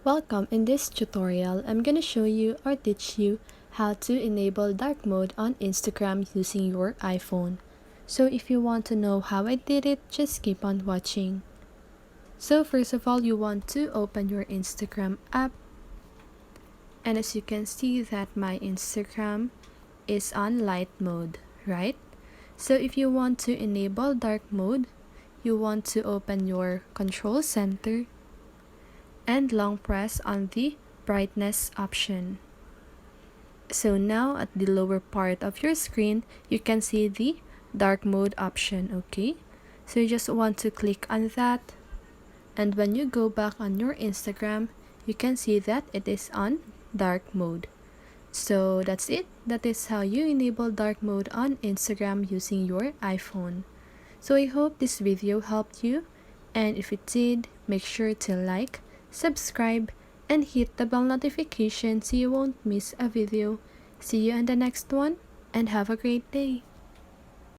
Welcome. In this tutorial, I'm gonna show you or teach you how to enable dark mode on Instagram using your iPhone. So if you want to know how I did it, just keep on watching. So first of all, you want to open your Instagram app. And as you can see that my Instagram is on light mode, right? So if you want to enable dark mode, you want to open your control center and long press on the brightness option. So now at the lower part of your screen, you can see the dark mode option, okay? So you just want to click on that. And when you go back on your Instagram, you can see that it is on dark mode. So that's it. That is how you enable dark mode on Instagram using your iPhone. So I hope this video helped you. And if it did, make sure to like, subscribe, and hit the bell notification so you won't miss a video. See you in the next one, and have a great day.